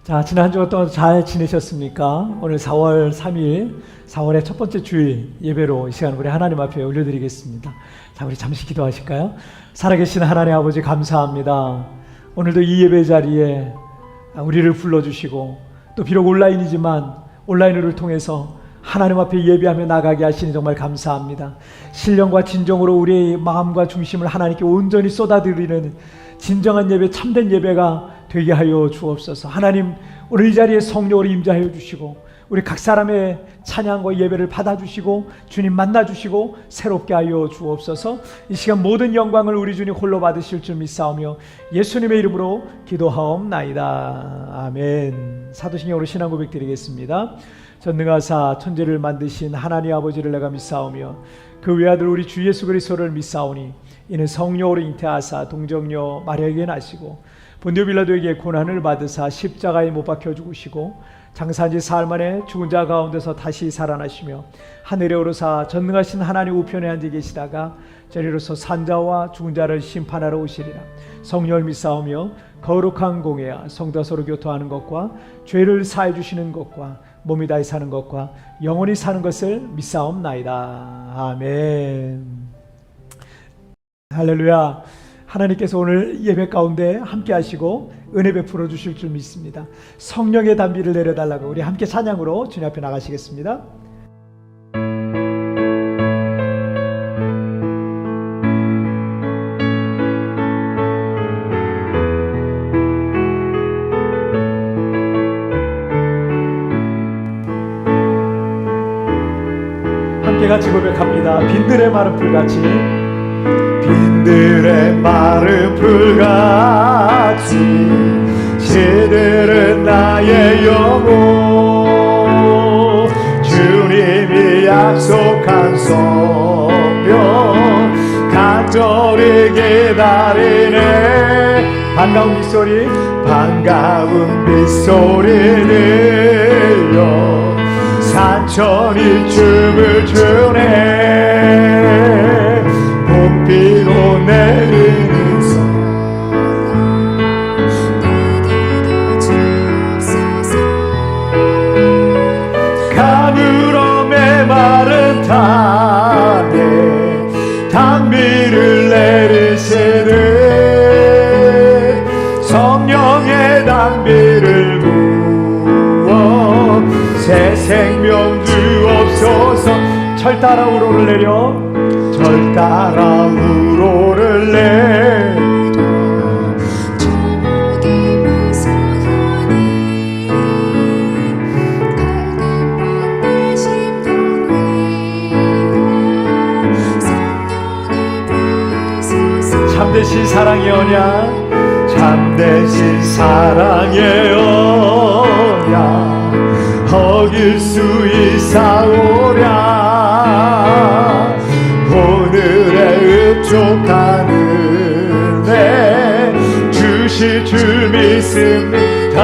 자, 지난 한 주간 동안 잘 지내셨습니까? 오늘 4월 3일, 4월의 첫 번째 주일 예배로 이 시간 우리 하나님 앞에 올려드리겠습니다. 자, 우리 잠시 기도하실까요? 살아계신 하나님 아버지 감사합니다. 오늘도 이 예배 자리에 우리를 불러주시고 또 비록 온라인이지만 온라인을 통해서 하나님 앞에 예배하며 나가게 하시니 정말 감사합니다. 신령과 진정으로 우리의 마음과 중심을 하나님께 온전히 쏟아드리는 진정한 예배, 참된 예배가 되게 하여 주옵소서. 하나님, 오늘 이 자리에 성령으로 임재하여 주시고 우리 각 사람의 찬양과 예배를 받아주시고 주님 만나주시고 새롭게 하여 주옵소서. 이 시간 모든 영광을 우리 주님 홀로 받으실 줄 믿사오며 예수님의 이름으로 기도하옵나이다. 아멘. 사도신경으로 신앙 고백 드리겠습니다. 전능하사 천지를 만드신 하나님 아버지를 내가 믿사오며 그 외아들 우리 주 예수 그리스도를 믿사오니 이는 성령으로 잉태하사 동정녀 마리아에게 나시고 본디오 빌라도에게 고난을 받으사 십자가에 못 박혀 죽으시고 장사한 지 사흘 만에 죽은 자 가운데서 다시 살아나시며 하늘에 오르사 전능하신 하나님 우편에 앉아 계시다가 저리로서 산자와 죽은 자를 심판하러 오시리라. 성령을 믿사오며 거룩한 공회와 성도 서로 교토하는 것과 죄를 사해 주시는 것과 몸이 다히 사는 것과 영원히 사는 것을 믿사옵나이다. 아멘. 할렐루야. 하나님께서 오늘 예배 가운데 함께 하시고 은혜 베풀어 주실 줄 믿습니다. 성령의 단비를 내려달라고 우리 함께 찬양으로 주님 앞에 나가시겠습니다. 함께 같이 고백합니다. 빈들의 마른 풀같이, 빈들의 마른 풀같이 시들은 나의 영혼, 주님이 약속한 성령 간절히 기다리네. 반가운 빗소리, 반가운 빗소리 들려 산천이 춤을 추네. 봄비로 내리는 가물어 메마른 땅에 단비를 내리시네. 성령의 단비를 부어 새 생명 주옵소서. 철 따라 우러를 내려, 철 따라 우러를 내려 참되신 사랑의 언약, 참되신 사랑의 언약 어길 수 있사오랴. 오늘의 흡족한 은혜 주실 줄 믿습니다.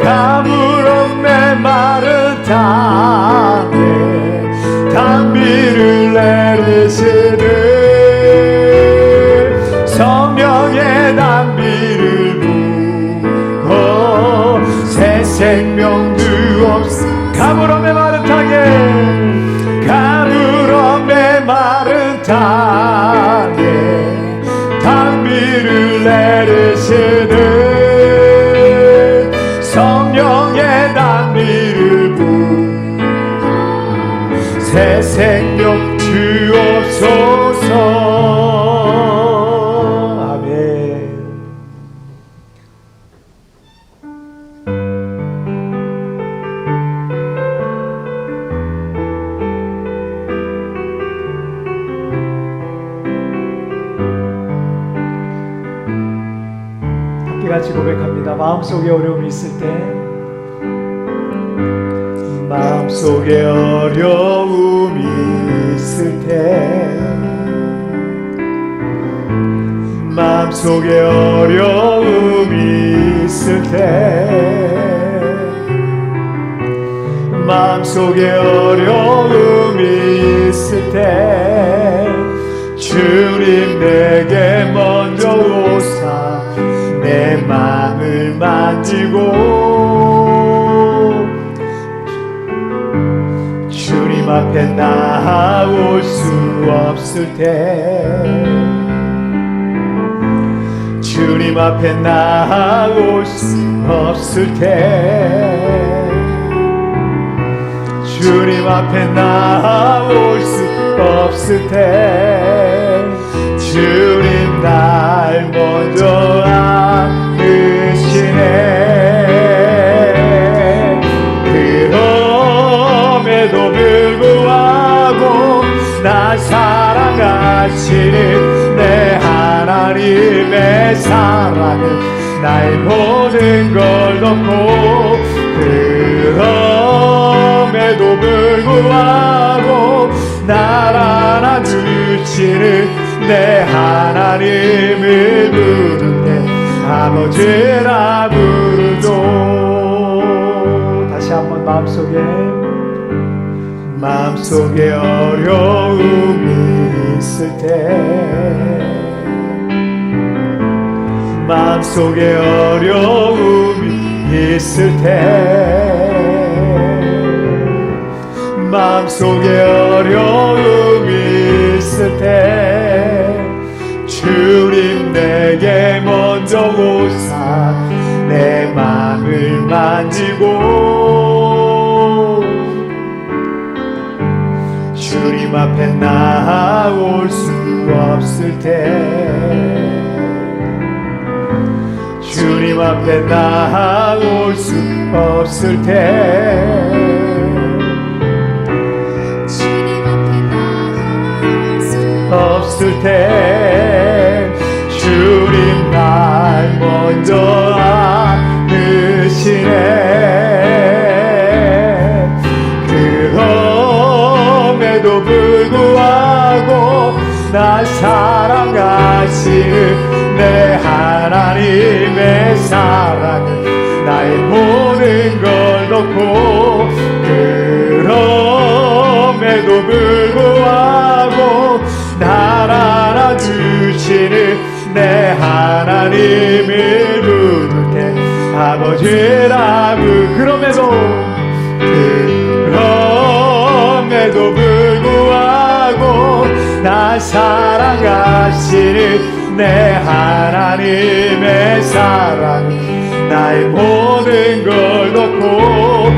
가물어 메마른 땅에 단비를 내리시네. 성령의 단비를 부어 새 생명 주옵소서. 가물어 메마른 땅에, 가물어 메마른 땅에 단비를 내리시네. 성령의 단비를 부어 새 생명 주옵소서. 같이 고백합니다. 마음속에 어려움이 있을 때, 마음속에 어려움이 있을 때, 마음속에 어려움이 있을 때, 마음속에 어려움이 있을 때 주님 내게 먼저 오사 내 맘을 마음을 만지고 주님 앞에 나올 수 없을 때 주님 앞에 나올 수 없을 때 주님 앞에 나올 수 없을 때 주님 날 먼저 안으시네. 그럼에도 불구하고 날 사랑하시는 내 하나님의 사랑은 나의 모든 걸 덮고 그럼에도 불구하고 날 안아주시는 내 하나님을 부를 때 아버지라 부르죠. 다시 한번 마음속에 어려움이 있을 때 마음속에 어려움이 있을 때 마음속에 어려움이 있을 때 주님 내게 먼저 오사 내 마음을 만지고 주님 앞에 나올 수 없을 때 주님 앞에 나올 수 없을 때 없을 때 주님 날 먼저 안으시네. 그럼에도 불구하고 날 사랑하시는 내 하나님의 사랑은 나의 모든 걸 덮고 그럼에도 불구하고 날 알아주시는 내 하나님을 부를 때 아버지라 그럼에도 불구하고 날 사랑하시는 내 하나님의 사랑은 나의 모든 걸 덮고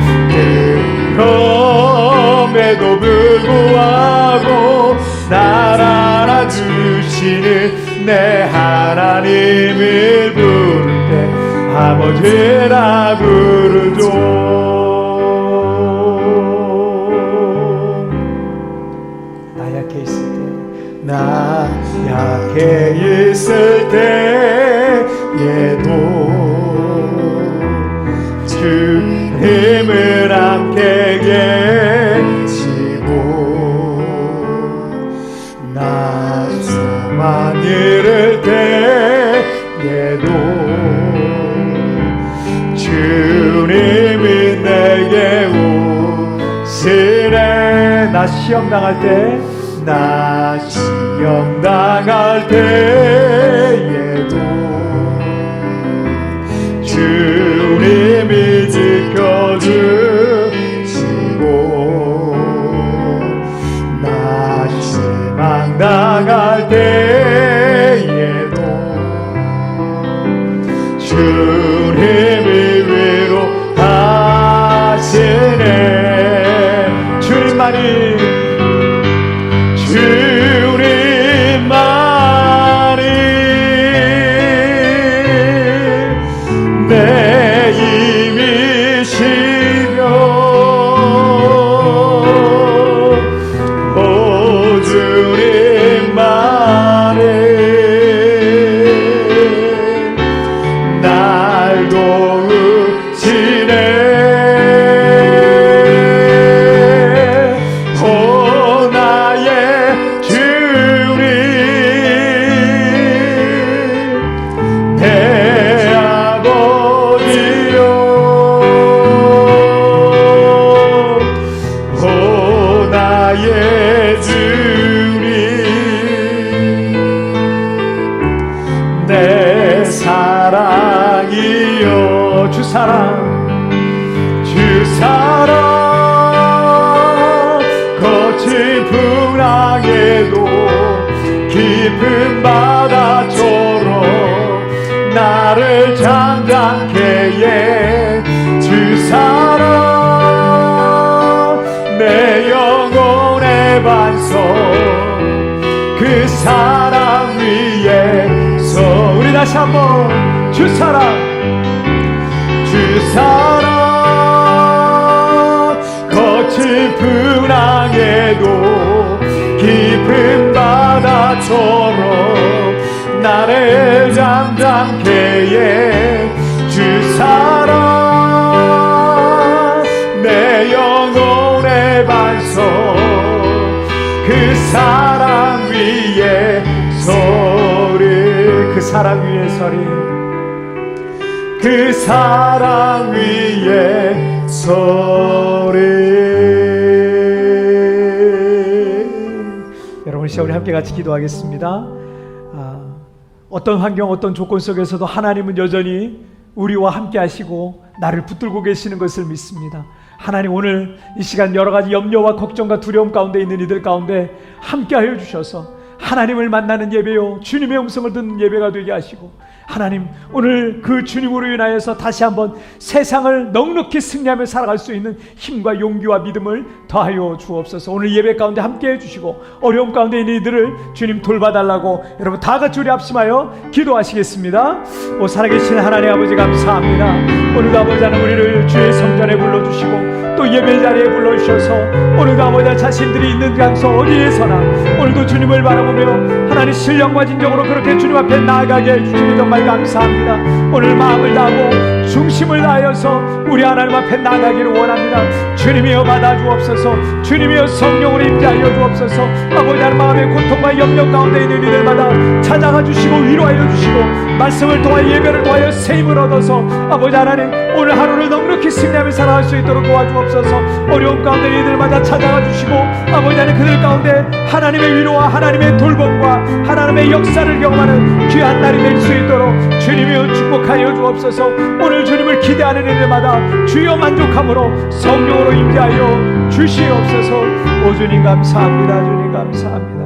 그럼에도 불구하고 날 알아주시는 내 하나님을 부를 때 아버지라 부르죠. 나 약해 있을 때에도 주님을 함께 계시고 나 수만 잃을 때에도 주님이 내게 오시네. 나 시험 당할 때 나 시험 당할 때에도 주님이 지켜주시고 나 실망 당할 때에도 주님이 위로하시네. 주님만이 내 힘이시며 오 주님만이 날 도우시네. 내 사랑이요 사랑 주 사랑 거친 풍랑에도 깊은 바다처럼 나를 잠잠케 해 주 사랑 내 영혼의 반석 그 사랑 위에서 우리 다시 한번 주 사랑 거친 풍랑에도 깊은 바다처럼 나를 잠잠케 해 주 사랑 내 영혼의 반석 그 사랑 위에 서리 그 사랑 위에 서리 그 사랑 위에 서리. 여러분 시간 우리 함께 같이 기도하겠습니다. 어떤 환경 어떤 조건 속에서도 하나님은 여전히 우리와 함께 하시고 나를 붙들고 계시는 것을 믿습니다. 하나님 오늘 이 시간 여러 가지 염려와 걱정과 두려움 가운데 있는 이들 가운데 함께 하여 주셔서 하나님을 만나는 예배요 주님의 음성을 듣는 예배가 되게 하시고 하나님 오늘 그 주님으로 인하여서 다시 한번 세상을 넉넉히 승리하며 살아갈 수 있는 힘과 용기와 믿음을 더하여 주옵소서. 오늘 예배 가운데 함께해 주시고 어려움 가운데 있는 이들을 주님 돌봐달라고 여러분 다 같이 우리 합심하여 기도하시겠습니다. 오 살아계신 하나님 아버지 감사합니다. 오늘도 아버지 하나님 우리를 주의 성전에 불러주시고 또 예배 자리에 불러주셔서 오늘도 아버지 자신들이 있는 장소 어디에서나 오늘도 주님을 바라보며 하나님 신령과 진정으로 그렇게 주님 앞에 나아가게 해주시니 정말 감사합니다. 오늘 마음을 다하고 중심을 다하여서 우리 하나님 앞에 나아가기를 원합니다. 주님이여 받아주옵소서. 주님이여 성령으로 임재하여 주옵소서. 아버지 하나님 마음의 고통과 염려 가운데 있는 이들마다 찾아가 주시고 위로하여 주시고 말씀을 통하여 예배를 통하여 세임을 얻어서 아버지 하나님 오늘 하루를 넉넉히 승리하며 살아갈 수 있도록 도와주옵소서. 어려움 가운데 있는 이들마다 찾아가 주시고 아버지 하나님 그들 가운데 하나님의 위로와 하나님의 돌봄과 하나님의 역사를 경험하는 귀한 날이 될 수 있도록 주님이여 축복하여 주옵소서. 오늘 주님을 기대하는 이들마다 주여 만족함으로 성령으로 임재하여 주시옵소서. 오 주님 감사합니다. 주님 감사합니다.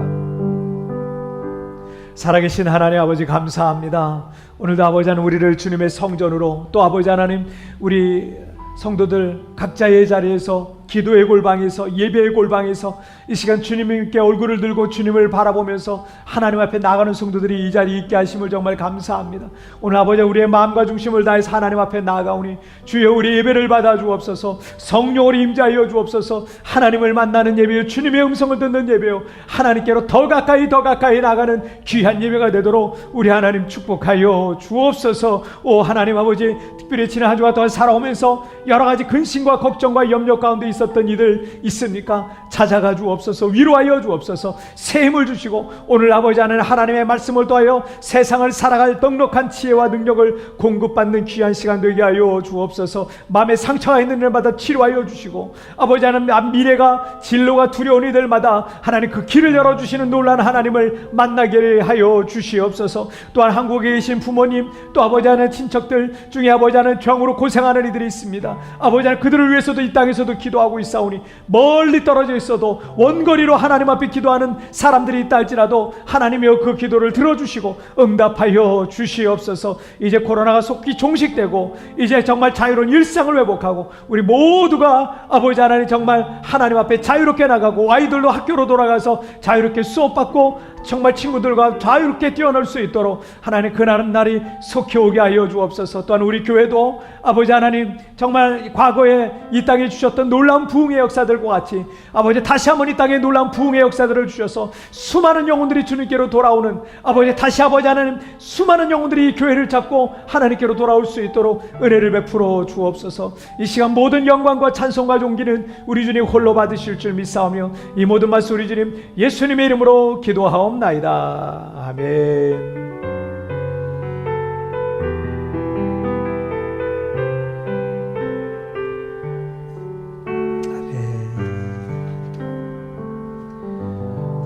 살아계신 하나님 아버지 감사합니다. 오늘도 아버지 하나님 우리를 주님의 성전으로 또 아버지 하나님 우리 성도들 각자의 자리에서 기도의 골방에서 예배의 골방에서 이 시간 주님께 얼굴을 들고 주님을 바라보면서 하나님 앞에 나가는 성도들이 이 자리에 있게 하심을 정말 감사합니다. 오늘 아버지 우리의 마음과 중심을 다해서 하나님 앞에 나아가오니 주여 우리 예배를 받아 주옵소서. 성령으로 임재하여 주옵소서. 하나님을 만나는 예배요 주님의 음성을 듣는 예배요 하나님께로 더 가까이 나가는 귀한 예배가 되도록 우리 하나님 축복하여 주옵소서. 오 하나님 아버지 특별히 지난 한 주간 동안 살아오면서 여러 가지 근심과 걱정과 염려 가운데 있었던 이들 있습니까? 찾아가 주옵소서. 위로하여 주옵소서. 새 힘을 주시고 오늘 아버지 하나님의 말씀을 통하여 세상을 살아갈 넉넉한 지혜와 능력을 공급받는 귀한 시간 되게 하여 주옵소서. 마음에 상처가 있는 일마다 치료하여 주시고 아버지 하나님 미래가 진로가 두려운 이들마다 하나님 그 길을 열어주시는 놀라운 하나님을 만나게 하여 주시옵소서. 또한 한국에 계신 부모님 또 아버지 하나님 친척들 중에 아버지 하나님 병으로 고생하는 이들이 있습니다. 아버지 하나님 그들을 위해서도 이 땅에서도 기도하고 있사오니 멀리 떨어져 있어도 원거리로 하나님 앞에 기도하는 사람들이 있다 할지라도 하나님이여 그 기도를 들어주시고 응답하여 주시옵소서. 이제 코로나가 속히 종식되고 이제 정말 자유로운 일상을 회복하고 우리 모두가 아버지 하나님 정말 하나님 앞에 자유롭게 나가고 아이들도 학교로 돌아가서 자유롭게 수업받고 정말 친구들과 자유롭게 뛰어놀 수 있도록 하나님 그날은 날이 속히 오게 하여 주옵소서. 또한 우리 교회도 아버지 하나님 정말 과거에 이 땅에 주셨던 놀라운 부흥의 역사들과 같이 아버지 다시 한번 이 땅에 놀라운 부흥의 역사들을 주셔서 수많은 영혼들이 주님께로 돌아오는 아버지 다시 아버지 하나님 수많은 영혼들이 이 교회를 잡고 하나님께로 돌아올 수 있도록 은혜를 베풀어 주옵소서. 이 시간 모든 영광과 찬송과 존귀는 우리 주님 홀로 받으실 줄 믿사오며 이 모든 말씀 우리 주님 예수님의 이름으로 기도하옵나이다. 아멘.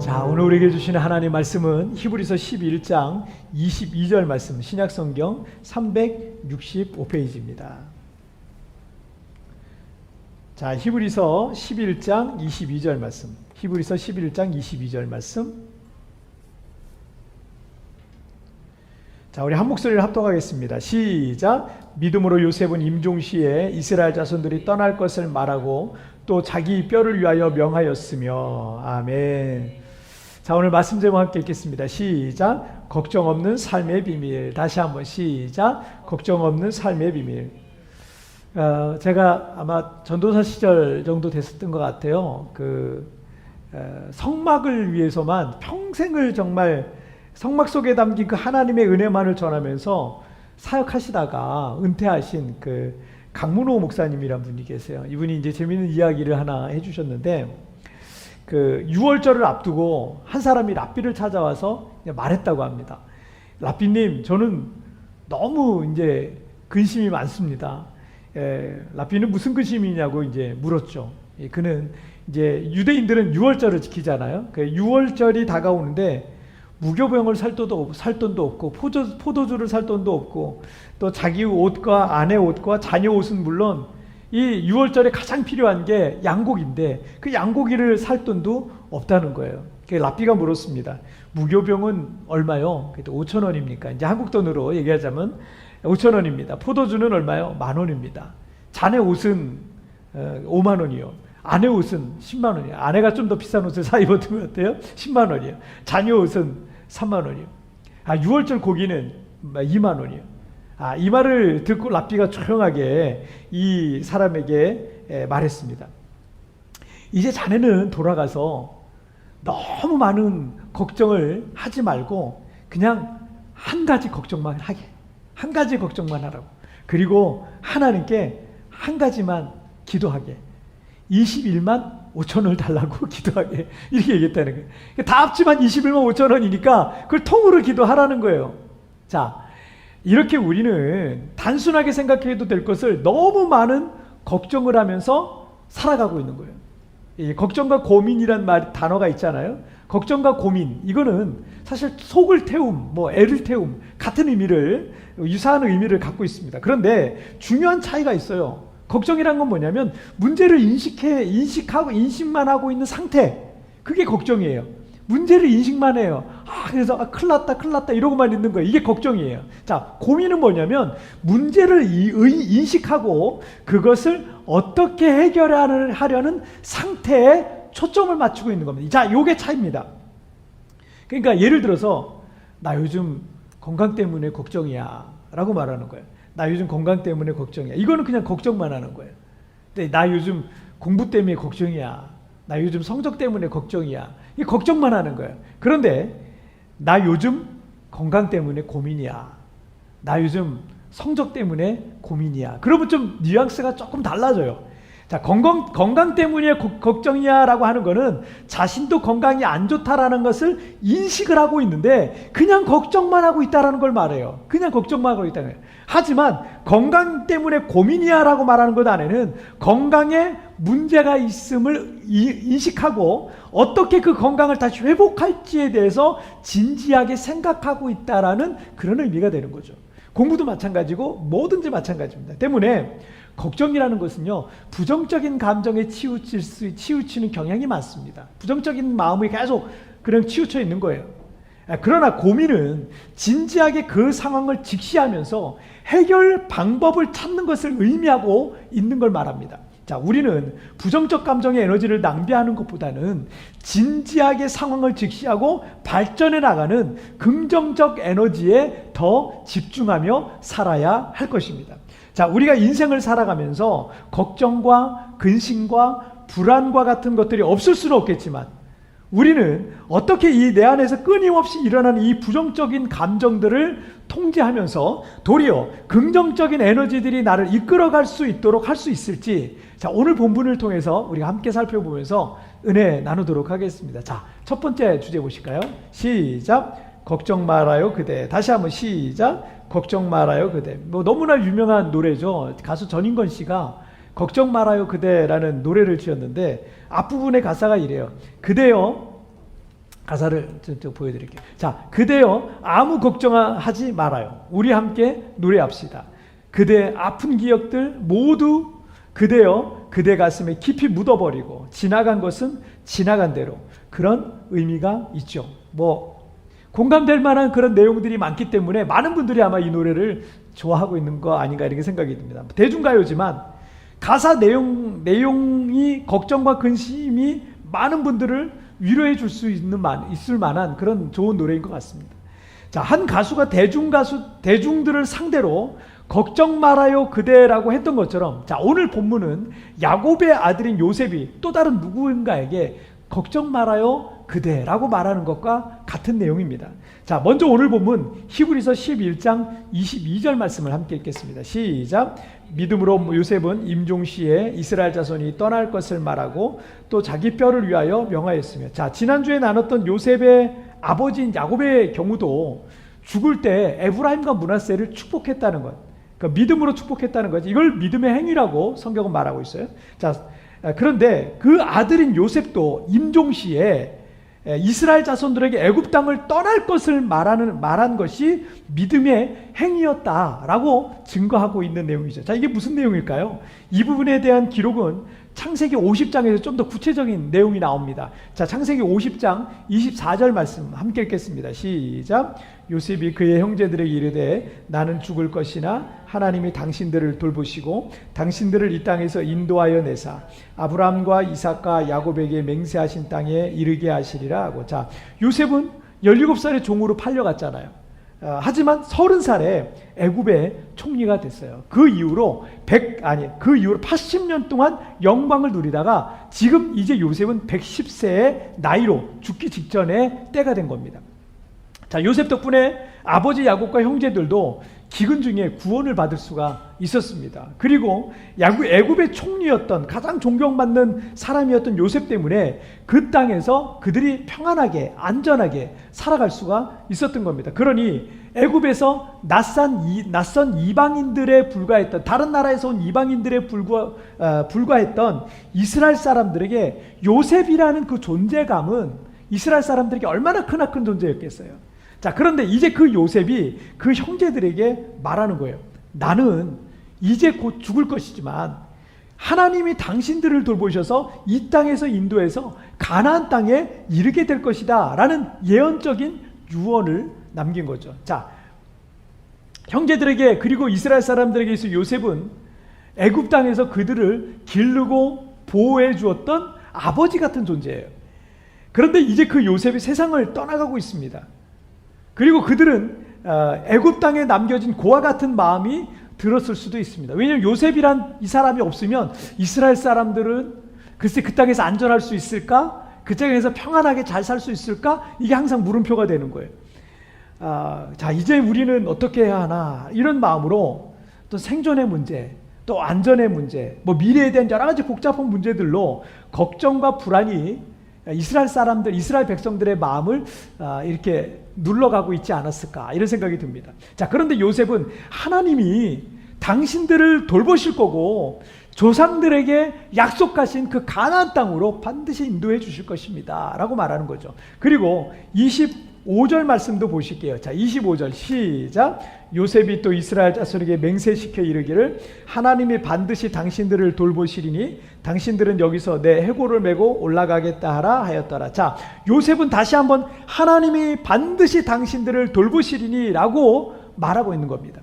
자, 오늘 우리에게 주시는 하나님의 말씀은 히브리서 11장 22절 말씀 신약성경 365페이지입니다. 자, 히브리서 11장 22절 말씀. 히브리서 11장 22절 말씀. 자, 우리 한 목소리를 합독하겠습니다. 시작. 믿음으로 요셉은 임종시에 이스라엘 자손들이 떠날 것을 말하고 또 자기 뼈를 위하여 명하였으며. 아멘. 자, 오늘 말씀 제목 함께 읽겠습니다. 시작. 걱정 없는 삶의 비밀. 다시 한번 시작. 걱정 없는 삶의 비밀. 제가 아마 전도사 시절 정도 됐었던 것 같아요. 성막을 위해서만 평생을 정말 성막 속에 담긴 그 하나님의 은혜만을 전하면서 사역하시다가 은퇴하신 그 강문호 목사님이란 분이 계세요. 이분이 이제 재미있는 이야기를 하나 해주셨는데, 그 6월절을 앞두고 한 사람이 랍비를 찾아와서 말했다고 합니다. 랍비님, 저는 너무 이제 근심이 많습니다. 랍비는 무슨 근심이냐고 이제 물었죠. 그는 이제 유대인들은 6월절을 지키잖아요. 그 6월절이 다가오는데 무교병을 살 돈도 없고 포도주를 살 돈도 없고 또 자기 옷과 아내 옷과 자녀 옷은 물론 이 6월절에 가장 필요한 게 양고기인데 그 양고기를 살 돈도 없다는 거예요. 랍비가 물었습니다. 무교병은 얼마요? 5,000원입니까? 이제 한국 돈으로 얘기하자면 5,000원입니다. 포도주는 얼마요? 10,000원입니다. 자네 옷은 5만 원이요. 아내 옷은 10만 원이요. 아내가 좀 더 비싼 옷을 사 입었던 것 같아요. 10만 원이요. 자녀 옷은 3만 원이요. 6월절 고기는 2만 원이요. 이 말을 듣고 랍비가 조용하게 이 사람에게 말했습니다. 이제 자네는 돌아가서 너무 많은 걱정을 하지 말고 그냥 한 가지 걱정만 하게. 한 가지 걱정만 하라고. 그리고 하나님께 한 가지만 기도하게. 21만 5천 원을 달라고 기도하게. 이렇게 얘기했다는 거예요. 다 합치면 21만 5천 원이니까 그걸 통으로 기도하라는 거예요. 자, 이렇게 우리는 단순하게 생각해도 될 것을 너무 많은 걱정을 하면서 살아가고 있는 거예요. 이 걱정과 고민이란 단어가 있잖아요. 걱정과 고민, 이거는 사실 속을 태움, 애를 태움 같은 의미를, 유사한 의미를 갖고 있습니다. 그런데 중요한 차이가 있어요. 걱정이란 건 뭐냐면 문제를 인식만 하고 있는 상태, 그게 걱정이에요. 문제를 인식만 해요. 그래서 큰일 났다 이러고만 있는 거예요. 이게 걱정이에요. 자, 고민은 뭐냐면 문제를 인식하고 그것을 어떻게 해결하려는 상태에 초점을 맞추고 있는 겁니다. 자, 요게 차이입니다. 그러니까 예를 들어서 나 요즘 건강 때문에 걱정이야 라고 말하는 거예요. 나 요즘 건강 때문에 걱정이야. 이거는 그냥 걱정만 하는 거예요. 근데 나 요즘 공부 때문에 걱정이야. 나 요즘 성적 때문에 걱정이야. 이 걱정만 하는 거예요. 그런데 나 요즘 건강 때문에 고민이야. 나 요즘 성적 때문에 고민이야. 그러면 좀 뉘앙스가 조금 달라져요. 자, 건강 때문에 걱정이야 라고 하는 거는 자신도 건강이 안 좋다라는 것을 인식을 하고 있는데 그냥 걱정만 하고 있다라는 걸 말해요. 그냥 걱정만 하고 있다는 거예요. 하지만 건강 때문에 고민이야 라고 말하는 것 안에는 건강에 문제가 있음을 인식하고 어떻게 그 건강을 다시 회복할지에 대해서 진지하게 생각하고 있다라는 그런 의미가 되는 거죠. 공부도 마찬가지고 뭐든지 마찬가지입니다. 때문에 걱정이라는 것은요, 부정적인 감정에 치우치는 경향이 많습니다. 부정적인 마음이 계속 그냥 치우쳐 있는 거예요. 그러나 고민은 진지하게 그 상황을 직시하면서 해결 방법을 찾는 것을 의미하고 있는 걸 말합니다. 자, 우리는 부정적 감정의 에너지를 낭비하는 것보다는 진지하게 상황을 직시하고 발전해 나가는 긍정적 에너지에 더 집중하며 살아야 할 것입니다. 자, 우리가 인생을 살아가면서 걱정과 근심과 불안과 같은 것들이 없을 수는 없겠지만 우리는 어떻게 이 내 안에서 끊임없이 일어나는 이 부정적인 감정들을 통제하면서 도리어 긍정적인 에너지들이 나를 이끌어갈 수 있도록 할 수 있을지, 자, 오늘 본문을 통해서 우리가 함께 살펴보면서 은혜 나누도록 하겠습니다. 자, 첫 번째 주제 보실까요? 시작. 걱정 말아요 그대. 다시 한번 시작. 걱정 말아요 그대. 너무나 유명한 노래죠. 가수 전인권 씨가 걱정 말아요 그대라는 노래를 지었는데 앞부분의 가사가 이래요. 그대여, 가사를 좀 보여드릴게요. 자, 그대여 아무 걱정하지 말아요. 우리 함께 노래합시다. 그대 아픈 기억들 모두 그대여 그대 가슴에 깊이 묻어버리고 지나간 것은 지나간 대로, 그런 의미가 있죠. 공감될 만한 그런 내용들이 많기 때문에 많은 분들이 아마 이 노래를 좋아하고 있는 거 아닌가 이렇게 생각이 듭니다. 대중가요지만 가사 내용이 걱정과 근심이 많은 분들을 위로해 줄 수 있을 만한 그런 좋은 노래인 것 같습니다. 자, 한 가수가 대중들을 상대로 걱정 말아요 그대라고 했던 것처럼, 자, 오늘 본문은 야곱의 아들인 요셉이 또 다른 누구인가에게 걱정 말아요 그대라고 말하는 것과 같은 내용입니다. 자, 먼저 오늘 본문 히브리서 11장 22절 말씀을 함께 읽겠습니다. 시작. 믿음으로 요셉은 임종시에 이스라엘 자손이 떠날 것을 말하고 또 자기 뼈를 위하여 명하였으며, 자, 지난주에 나눴던 요셉의 아버지인 야곱의 경우도 죽을 때 에브라임과 므낫세를 축복했다는 것, 그러니까 믿음으로 축복했다는 거지. 이걸 믿음의 행위라고 성경은 말하고 있어요. 자, 그런데 그 아들인 요셉도 임종시에 이스라엘 자손들에게 애굽 땅을 떠날 것을 말한 것이 믿음의 행위였다라고 증거하고 있는 내용이죠. 자, 이게 무슨 내용일까요? 이 부분에 대한 기록은 창세기 50장에서 좀 더 구체적인 내용이 나옵니다. 자, 창세기 50장 24절 말씀 함께 읽겠습니다. 시작. 요셉이 그의 형제들에게 이르되 나는 죽을 것이나 하나님이 당신들을 돌보시고 당신들을 이 땅에서 인도하여 내사 아브라함과 이삭과 야곱에게 맹세하신 땅에 이르게 하시리라 하고, 자, 요셉은 17살의 종으로 팔려갔잖아요. 하지만 30살에 애굽의 총리가 됐어요. 그 이후로 80년 동안 영광을 누리다가 지금 이제 요셉은 110세의 나이로 죽기 직전에 때가 된 겁니다. 자, 요셉 덕분에 아버지 야곱과 형제들도 기근 중에 구원을 받을 수가 있었습니다. 그리고 애굽의 총리였던, 가장 존경받는 사람이었던 요셉 때문에 그 땅에서 그들이 평안하게 안전하게 살아갈 수가 있었던 겁니다. 그러니 애굽에서 낯선 이방인들에 불과했던, 다른 나라에서 온 이방인들에 불과했던 이스라엘 사람들에게 요셉이라는 그 존재감은 이스라엘 사람들에게 얼마나 크나큰 존재였겠어요. 자, 그런데 이제 그 요셉이 그 형제들에게 말하는 거예요. 나는 이제 곧 죽을 것이지만 하나님이 당신들을 돌보셔서 이 땅에서 인도해서 가나안 땅에 이르게 될 것이다 라는 예언적인 유언을 남긴 거죠. 자, 형제들에게, 그리고 이스라엘 사람들에게 있어 요셉은 애굽 땅에서 그들을 기르고 보호해 주었던 아버지 같은 존재예요. 그런데 이제 그 요셉이 세상을 떠나가고 있습니다. 그리고 그들은 애굽 땅에 남겨진 고와 같은 마음이 들었을 수도 있습니다. 왜냐하면 요셉이란 이 사람이 없으면 이스라엘 사람들은 글쎄 그 땅에서 안전할 수 있을까? 그 땅에서 평안하게 잘 살 수 있을까? 이게 항상 물음표가 되는 거예요. 자, 이제 우리는 어떻게 해야 하나, 이런 마음으로 또 생존의 문제, 또 안전의 문제, 미래에 대한 여러 가지 복잡한 문제들로 걱정과 불안이 이스라엘 백성들의 마음을 이렇게 눌러가고 있지 않았을까, 이런 생각이 듭니다. 자, 그런데 요셉은 하나님이 당신들을 돌보실 거고 조상들에게 약속하신 그 가나안 땅으로 반드시 인도해 주실 것입니다 라고 말하는 거죠. 그리고 25절 말씀도 보실게요. 자, 25절 시작. 요셉이 또 이스라엘 자손에게 맹세시켜 이르기를 하나님이 반드시 당신들을 돌보시리니 당신들은 여기서 내 해골을 메고 올라가겠다 하라 하였더라. 자, 요셉은 다시 한번 하나님이 반드시 당신들을 돌보시리니 라고 말하고 있는 겁니다.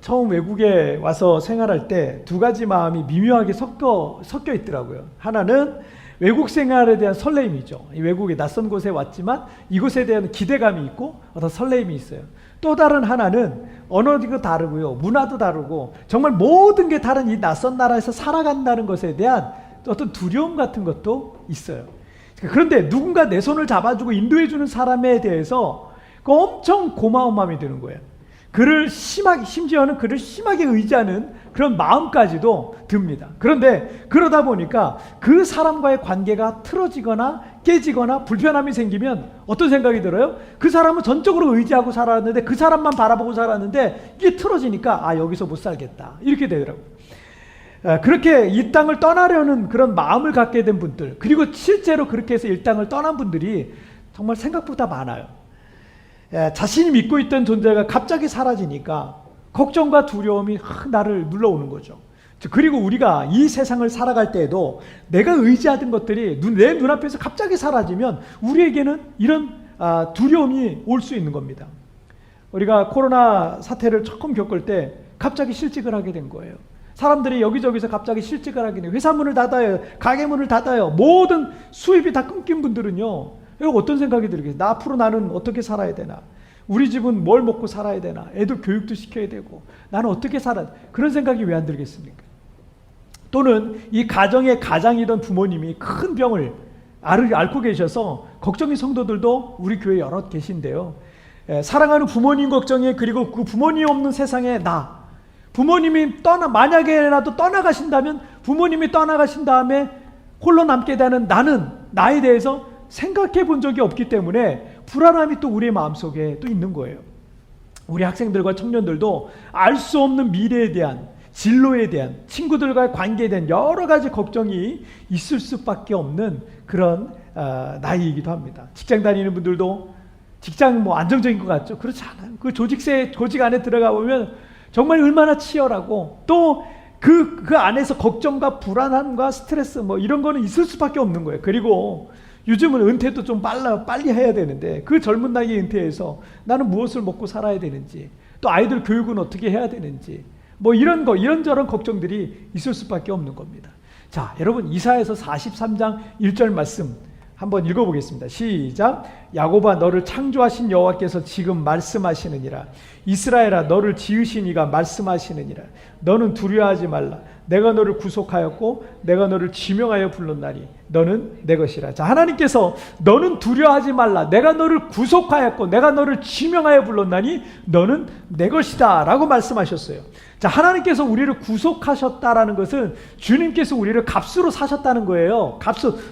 처음 외국에 와서 생활할 때 두 가지 마음이 미묘하게 섞여 있더라고요. 하나는 외국 생활에 대한 설레임이죠. 외국에 낯선 곳에 왔지만 이곳에 대한 기대감이 있고 어떤 설레임이 있어요. 또 다른 하나는 언어도 다르고요, 문화도 다르고 정말 모든 게 다른 이 낯선 나라에서 살아간다는 것에 대한 어떤 두려움 같은 것도 있어요. 그런데 누군가 내 손을 잡아주고 인도해주는 사람에 대해서 엄청 고마운 마음이 드는 거예요. 심지어는 그를 심하게 의지하는 그런 마음까지도 듭니다. 그런데 그러다 보니까 그 사람과의 관계가 틀어지거나 깨지거나 불편함이 생기면 어떤 생각이 들어요? 그 사람은 전적으로 의지하고 살았는데, 그 사람만 바라보고 살았는데 이게 틀어지니까 여기서 못 살겠다, 이렇게 되더라고요. 그렇게 이 땅을 떠나려는 그런 마음을 갖게 된 분들, 그리고 실제로 그렇게 해서 이 땅을 떠난 분들이 정말 생각보다 많아요. 자신이 믿고 있던 존재가 갑자기 사라지니까 걱정과 두려움이 나를 눌러오는 거죠. 그리고 우리가 이 세상을 살아갈 때에도 내가 의지하던 것들이 내 눈앞에서 갑자기 사라지면 우리에게는 이런 두려움이 올 수 있는 겁니다. 우리가 코로나 사태를 처음 겪을 때 갑자기 실직을 하게 된 거예요. 사람들이 여기저기서 갑자기 실직을 하게 돼요. 회사 문을 닫아요. 가게 문을 닫아요. 모든 수입이 다 끊긴 분들은요, 어떤 생각이 들겠어요? 앞으로 나는 어떻게 살아야 되나? 우리 집은 뭘 먹고 살아야 되나? 애도 교육도 시켜야 되고 나는 어떻게 살아야 되나? 그런 생각이 왜 안 들겠습니까? 또는 이 가정의 가장이던 부모님이 큰 병을 앓고 계셔서 걱정인 성도들도 우리 교회에 여럿 계신데요. 사랑하는 부모님 걱정에, 그리고 그 부모님 없는 세상에 부모님이 만약에라도 떠나가신다면, 부모님이 떠나가신 다음에 홀로 남게 되는 나에 대해서 생각해 본 적이 없기 때문에 불안함이 또 우리의 마음속에 또 있는 거예요. 우리 학생들과 청년들도 알 수 없는 미래에 대한, 진로에 대한, 친구들과의 관계에 대한 여러 가지 걱정이 있을 수밖에 없는 그런 나이이기도 합니다. 직장 다니는 분들도 직장 안정적인 것 같죠? 그렇지 않아요. 그 조직 안에 들어가 보면 정말 얼마나 치열하고, 또 그 안에서 걱정과 불안함과 스트레스 이런 거는 있을 수밖에 없는 거예요. 그리고 요즘은 은퇴도 좀 빨리 해야 되는데, 그 젊은 나이에 은퇴해서 나는 무엇을 먹고 살아야 되는지, 또 아이들 교육은 어떻게 해야 되는지, 이런저런 걱정들이 있을 수밖에 없는 겁니다. 자, 여러분, 이사야서 43장 1절 말씀 한번 읽어보겠습니다. 시작. 야곱아, 너를 창조하신 여호와께서 지금 말씀하시느니라. 이스라엘아, 너를 지으신 이가 말씀하시느니라. 너는 두려워하지 말라. 내가 너를 구속하였고 내가 너를 지명하여 불렀나니 너는 내 것이라. 자, 하나님께서 너는 두려워하지 말라, 내가 너를 구속하였고 내가 너를 지명하여 불렀나니 너는 내 것이다 라고 말씀하셨어요. 자, 하나님께서 우리를 구속하셨다라는 것은 주님께서 우리를 값으로 사셨다는 거예요.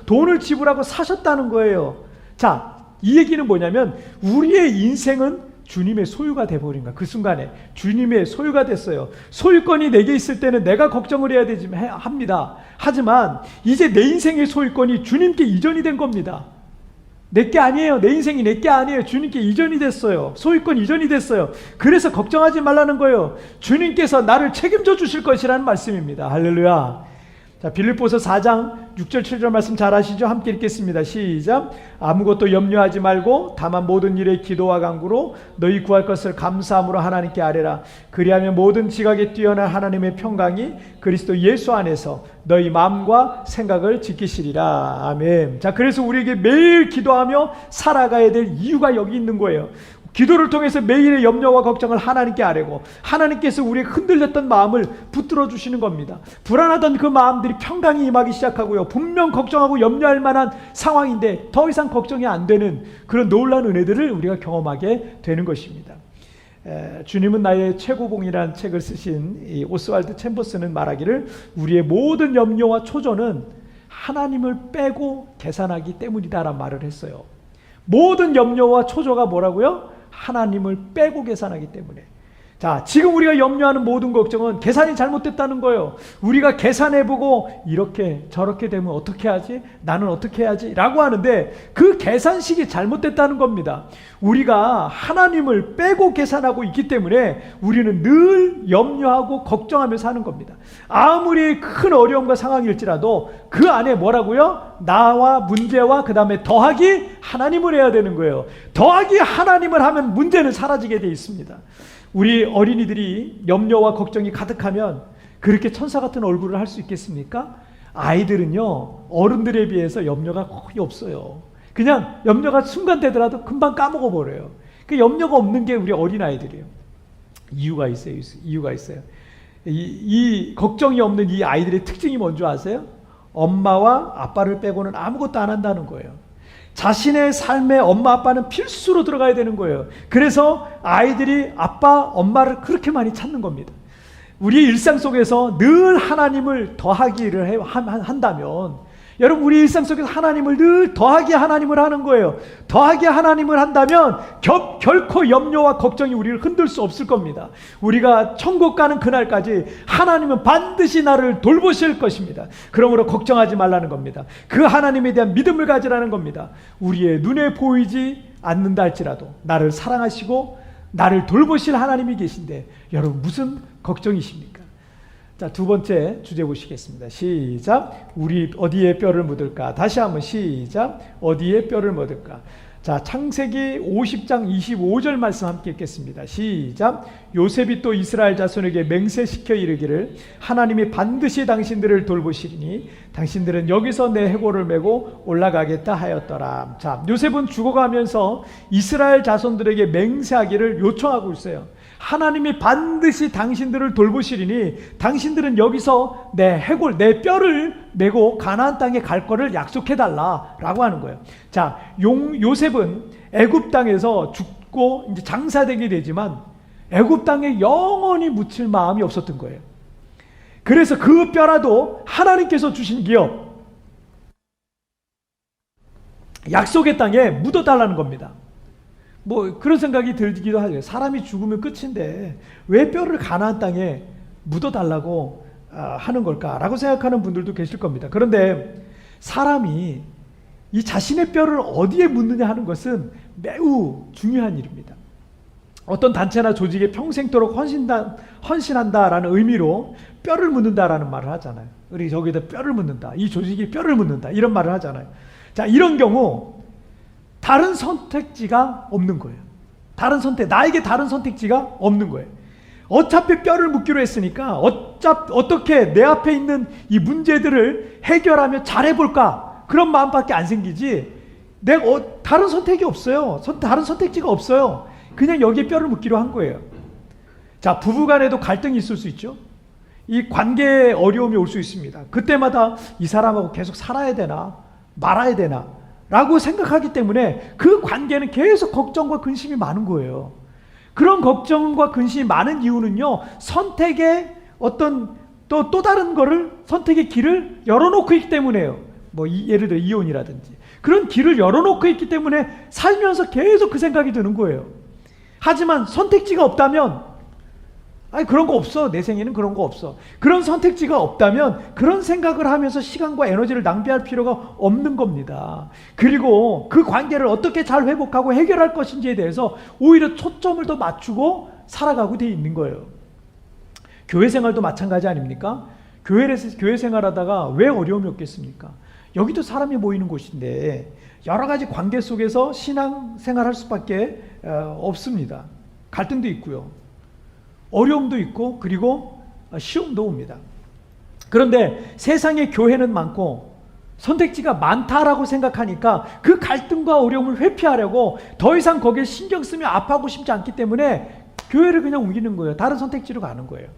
돈을 지불하고 사셨다는 거예요. 자, 이 얘기는 뭐냐면 우리의 인생은 주님의 소유가 돼버린 거야. 그 순간에 주님의 소유가 됐어요. 소유권이 내게 있을 때는 내가 걱정을 해야 되지만 합니다. 하지만 이제 내 인생의 소유권이 주님께 이전이 된 겁니다. 내게 아니에요. 내 인생이 내게 아니에요. 주님께 이전이 됐어요. 소유권 이전이 됐어요. 그래서 걱정하지 말라는 거예요. 주님께서 나를 책임져 주실 것이라는 말씀입니다. 할렐루야. 자, 빌립보서 4장 6절 7절 말씀 잘 아시죠? 함께 읽겠습니다. 시작. 아무것도 염려하지 말고 다만 모든 일에 기도와 간구로 너희 구할 것을 감사함으로 하나님께 아뢰라. 그리하면 모든 지각에 뛰어난 하나님의 평강이 그리스도 예수 안에서 너희 마음과 생각을 지키시리라. 아멘. 자, 그래서 우리에게 매일 기도하며 살아가야 될 이유가 여기 있는 거예요. 기도를 통해서 매일의 염려와 걱정을 하나님께 아뢰고 하나님께서 우리의 흔들렸던 마음을 붙들어 주시는 겁니다. 불안하던 그 마음들이 평강이 임하기 시작하고요. 분명 걱정하고 염려할 만한 상황인데 더 이상 걱정이 안 되는 그런 놀라운 은혜들을 우리가 경험하게 되는 것입니다. 주님은 나의 최고봉이라는 책을 쓰신 이 오스왈드 챔버스는 말하기를 우리의 모든 염려와 초조는 하나님을 빼고 계산하기 때문이다라는 말을 했어요. 모든 염려와 초조가 뭐라고요? 하나님을 빼고 계산하기 때문에. 자, 지금 우리가 염려하는 모든 걱정은 계산이 잘못됐다는 거예요. 우리가 계산해보고 이렇게 저렇게 되면 어떻게 하지? 나는 어떻게 해야지? 라고 하는데 그 계산식이 잘못됐다는 겁니다. 우리가 하나님을 빼고 계산하고 있기 때문에 우리는 늘 염려하고 걱정하며 사는 겁니다. 아무리 큰 어려움과 상황일지라도 그 안에 뭐라고요? 나와 문제와 그 다음에 더하기 하나님을 해야 되는 거예요. 더하기 하나님을 하면 문제는 사라지게 돼 있습니다. 우리 어린이들이 염려와 걱정이 가득하면 그렇게 천사 같은 얼굴을 할 수 있겠습니까? 아이들은요, 어른들에 비해서 염려가 거의 없어요. 그냥 염려가 순간 되더라도 금방 까먹어 버려요. 그 염려가 없는 게 우리 어린아이들이에요. 이유가 있어요. 이유가 있어요. 이 걱정이 없는 이 아이들의 특징이 뭔지 아세요? 엄마와 아빠를 빼고는 아무것도 안 한다는 거예요. 자신의 삶에 엄마 아빠는 필수로 들어가야 되는 거예요. 그래서 아이들이 아빠 엄마를 그렇게 많이 찾는 겁니다. 우리의 일상 속에서 늘 하나님을 더하기를 한다면 여러분, 우리 일상 속에서 하나님을 늘 더하기 하나님을 하는 거예요. 더하기 하나님을 한다면 결코 염려와 걱정이 우리를 흔들 수 없을 겁니다. 우리가 천국 가는 그날까지 하나님은 반드시 나를 돌보실 것입니다. 그러므로 걱정하지 말라는 겁니다. 그 하나님에 대한 믿음을 가지라는 겁니다. 우리의 눈에 보이지 않는다 할지라도 나를 사랑하시고 나를 돌보실 하나님이 계신데 여러분 무슨 걱정이십니까? 자, 두 번째 주제 보시겠습니다. 시작. 우리 어디에 뼈를 묻을까? 다시 한번 시작. 어디에 뼈를 묻을까? 자, 창세기 50장 25절 말씀 함께 읽겠습니다. 시작. 요셉이 또 이스라엘 자손에게 맹세시켜 이르기를 하나님이 반드시 당신들을 돌보시리니 당신들은 여기서 내 해골을 메고 올라가겠다 하였더라. 자, 요셉은 죽어가면서 이스라엘 자손들에게 맹세하기를 요청하고 있어요. 하나님이 반드시 당신들을 돌보시리니 당신들은 여기서 내 해골, 내 뼈를 메고 가나안 땅에 갈 거를 약속해달라라고 하는 거예요. 자, 요셉은 애굽 땅에서 죽고 이제 장사되게 되지만 애굽 땅에 영원히 묻힐 마음이 없었던 거예요. 그래서 그 뼈라도 하나님께서 주신 기업, 약속의 땅에 묻어달라는 겁니다. 뭐 그런 생각이 들기도 하죠. 사람이 죽으면 끝인데 왜 뼈를 가나안 땅에 묻어달라고 하는 걸까라고 생각하는 분들도 계실 겁니다. 그런데 사람이 이 자신의 뼈를 어디에 묻느냐 하는 것은 매우 중요한 일입니다. 어떤 단체나 조직에 평생토록 헌신한다라는 의미로 뼈를 묻는다라는 말을 하잖아요. 우리 저기다 뼈를 묻는다. 이 조직이 뼈를 묻는다. 이런 말을 하잖아요. 자, 이런 경우 다른 선택지가 없는 거예요. 나에게 다른 선택지가 없는 거예요. 어차피 뼈를 묻기로 했으니까 어떻게 내 앞에 있는 이 문제들을 해결하며 잘해볼까 그런 마음밖에 안 생기지 내가 다른 선택이 없어요. 다른 선택지가 없어요. 그냥 여기에 뼈를 묻기로 한 거예요. 자, 부부간에도 갈등이 있을 수 있죠. 이 관계에 어려움이 올 수 있습니다. 그때마다 이 사람하고 계속 살아야 되나 말아야 되나 라고 생각하기 때문에 그 관계는 계속 걱정과 근심이 많은 거예요. 그런 걱정과 근심이 많은 이유는요, 선택의 어떤 또 다른 거를 선택의 길을 열어놓고 있기 때문에요. 뭐 예를 들어 이혼이라든지 그런 길을 열어놓고 있기 때문에 살면서 계속 그 생각이 드는 거예요. 하지만 선택지가 없다면 아니 그런 거 없어. 내 생에는 그런 거 없어. 그런 선택지가 없다면 그런 생각을 하면서 시간과 에너지를 낭비할 필요가 없는 겁니다. 그리고 그 관계를 어떻게 잘 회복하고 해결할 것인지에 대해서 오히려 초점을 더 맞추고 살아가고 돼 있는 거예요. 교회 생활도 마찬가지 아닙니까? 교회 생활하다가 왜 어려움이 없겠습니까? 여기도 사람이 모이는 곳인데 여러 가지 관계 속에서 신앙 생활할 수밖에 없습니다. 갈등도 있고요. 어려움도 있고 그리고 시험도 옵니다. 그런데 세상에 교회는 많고 선택지가 많다라고 생각하니까 그 갈등과 어려움을 회피하려고 더 이상 거기에 신경 쓰며 아파하고 싶지 않기 때문에 교회를 그냥 옮기는 거예요. 다른 선택지로 가는 거예요.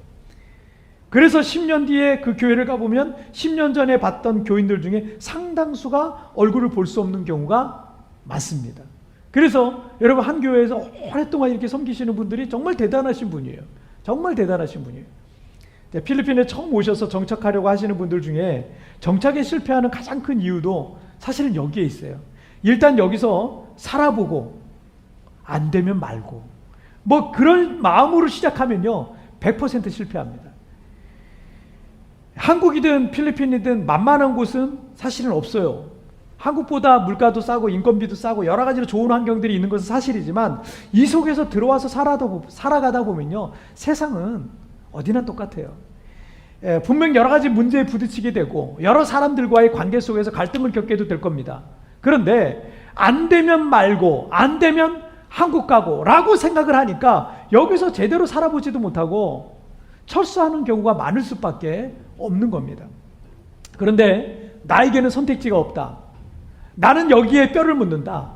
그래서 10년 뒤에 그 교회를 가보면 10년 전에 봤던 교인들 중에 상당수가 얼굴을 볼 수 없는 경우가 많습니다. 그래서 여러분 한 교회에서 오랫동안 이렇게 섬기시는 분들이 정말 대단하신 분이에요. 정말 대단하신 분이에요. 필리핀에 처음 오셔서 정착하려고 하시는 분들 중에 정착에 실패하는 가장 큰 이유도 사실은 여기에 있어요. 일단 여기서 살아보고 안 되면 말고 뭐 그런 마음으로 시작하면요 100% 실패합니다. 한국이든 필리핀이든 만만한 곳은 사실은 없어요. 한국보다 물가도 싸고 인건비도 싸고 여러 가지로 좋은 환경들이 있는 것은 사실이지만 이 속에서 들어와서 살아가다 보면요 세상은 어디나 똑같아요. 분명 여러 가지 문제에 부딪히게 되고 여러 사람들과의 관계 속에서 갈등을 겪게도 될 겁니다. 그런데 안 되면 말고 안 되면 한국 가고 라고 생각을 하니까 여기서 제대로 살아보지도 못하고 철수하는 경우가 많을 수밖에 없는 겁니다. 그런데 나에게는 선택지가 없다. 나는 여기에 뼈를 묻는다.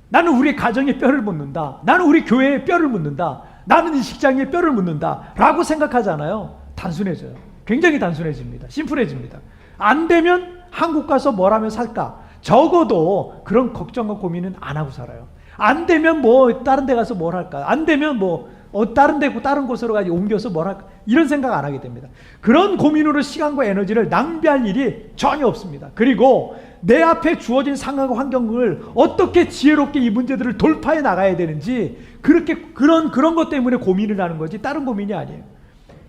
나는 우리 가정에 뼈를 묻는다. 나는 우리 교회에 뼈를 묻는다. 나는 이 직장에 뼈를 묻는다. 라고 생각하잖아요. 단순해져요. 굉장히 단순해집니다. 심플해집니다. 안 되면 한국 가서 뭘 하면 살까? 적어도 그런 걱정과 고민은 안 하고 살아요. 안 되면 뭐 다른 데 가서 뭘 할까? 안 되면 뭐 다른 곳으로 가서 옮겨서 뭘 할까? 이런 생각 안 하게 됩니다. 그런 고민으로 시간과 에너지를 낭비할 일이 전혀 없습니다. 그리고 내 앞에 주어진 상황과 환경을 어떻게 지혜롭게 이 문제들을 돌파해 나가야 되는지 그런 것 때문에 고민을 하는 거지 다른 고민이 아니에요.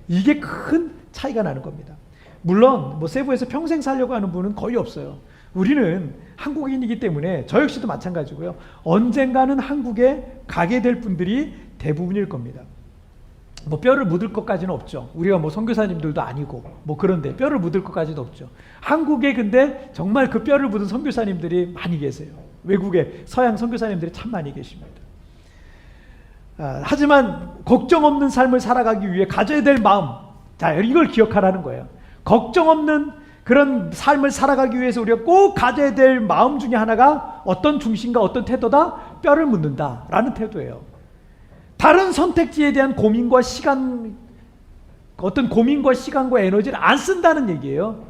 이게 큰 차이가 나는 겁니다. 물론 뭐 세부에서 평생 살려고 하는 분은 거의 없어요. 우리는 한국인이기 때문에 저 역시도 마찬가지고요. 언젠가는 한국에 가게 될 분들이 대부분일 겁니다. 뭐 뼈를 묻을 것까지는 없죠. 우리가 뭐 선교사님들도 아니고 뭐 그런데 뼈를 묻을 것까지는 없죠. 한국에 근데 정말 그 뼈를 묻은 선교사님들이 많이 계세요. 외국에 서양 선교사님들이 참 많이 계십니다. 하지만 걱정 없는 삶을 살아가기 위해 가져야 될 마음, 자, 이걸 기억하라는 거예요. 걱정 없는 그런 삶을 살아가기 위해서 우리가 꼭 가져야 될 마음 중에 하나가 어떤 중심과 어떤 태도다? 뼈를 묻는다라는 태도예요. 다른 선택지에 대한 고민과 시간, 어떤 고민과 시간과 에너지를 안 쓴다는 얘기예요.